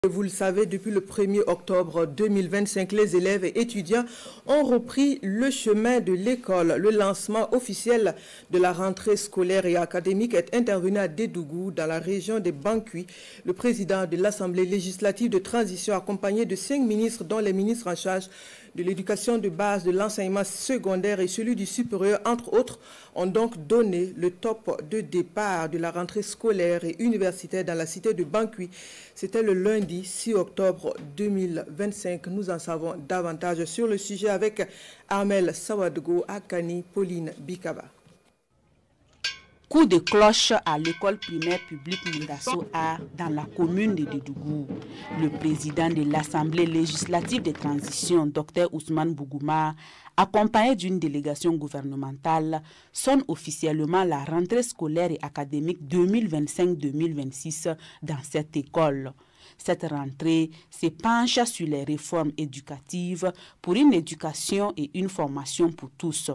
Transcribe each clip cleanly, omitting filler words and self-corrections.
Vous le savez, depuis le 1er octobre 2025, les élèves et étudiants ont repris le chemin de l'école. Le lancement officiel de la rentrée scolaire et académique est intervenu à Dédougou, dans la région des Bankuy. Le président de l'Assemblée législative de transition, accompagné de 5 ministres, dont les ministres en charge de l'éducation de base, de l'enseignement secondaire et celui du supérieur, entre autres, ont donc donné le top de départ de la rentrée scolaire et universitaire dans la cité de Bankuy. C'était le lundi 6 octobre 2025. Nous en savons davantage sur le sujet avec Armel Sawadgo, Akani, Pauline Bikaba. Coup de cloche à l'école primaire publique Mundasso A dans la commune de Dédougou. Le président de l'Assemblée législative de transition, Dr Ousmane Bougouma, accompagné d'une délégation gouvernementale, sonne officiellement la rentrée scolaire et académique 2025-2026 dans cette école. Cette rentrée se penche sur les réformes éducatives pour une éducation et une formation pour tous.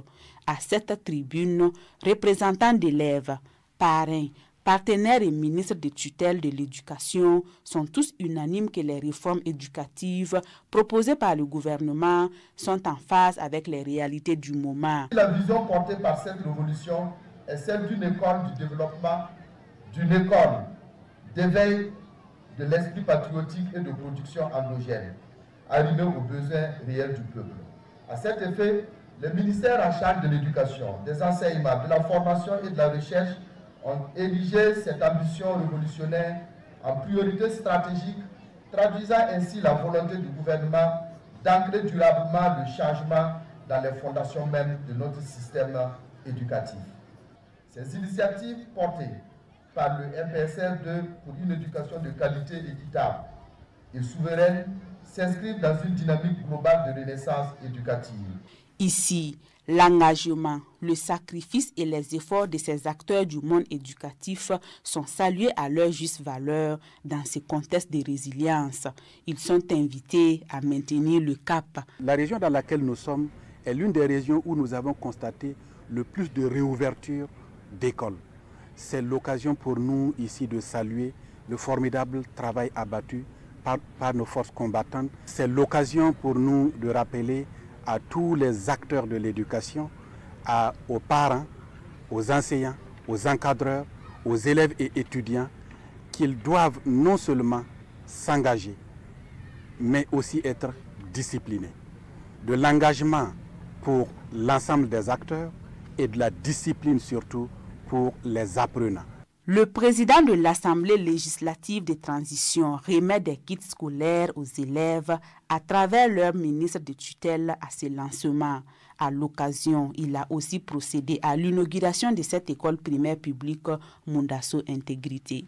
À cette tribune, représentants d'élèves, parrains, partenaires et ministres de tutelle de l'éducation sont tous unanimes que les réformes éducatives proposées par le gouvernement sont en phase avec les réalités du moment. La vision portée par cette révolution est celle d'une école du développement, d'une école d'éveil de l'esprit patriotique et de production endogène, arrimée aux besoins réels du peuple. À cet effet, les ministères en charge de l'éducation, des enseignements, de la formation et de la recherche ont érigé cette ambition révolutionnaire en priorité stratégique, traduisant ainsi la volonté du gouvernement d'ancrer durablement le changement dans les fondations mêmes de notre système éducatif. Ces initiatives portées par le MPSR2 pour une éducation de qualité équitable et souveraine s'inscrivent dans une dynamique globale de renaissance éducative. Ici, l'engagement, le sacrifice et les efforts de ces acteurs du monde éducatif sont salués à leur juste valeur dans ce contexte de résilience. Ils sont invités à maintenir le cap. La région dans laquelle nous sommes est l'une des régions où nous avons constaté le plus de réouverture d'écoles. C'est l'occasion pour nous ici de saluer le formidable travail abattu par nos forces combattantes. C'est l'occasion pour nous de rappeler à tous les acteurs de l'éducation, aux parents, aux enseignants, aux encadreurs, aux élèves et étudiants, qu'ils doivent non seulement s'engager, mais aussi être disciplinés. De l'engagement pour l'ensemble des acteurs et de la discipline surtout pour les apprenants. Le président de l'Assemblée législative de transition remet des kits scolaires aux élèves à travers leur ministre de tutelle à ce lancement. À l'occasion, il a aussi procédé à l'inauguration de cette école primaire publique Mundasso Intégrité.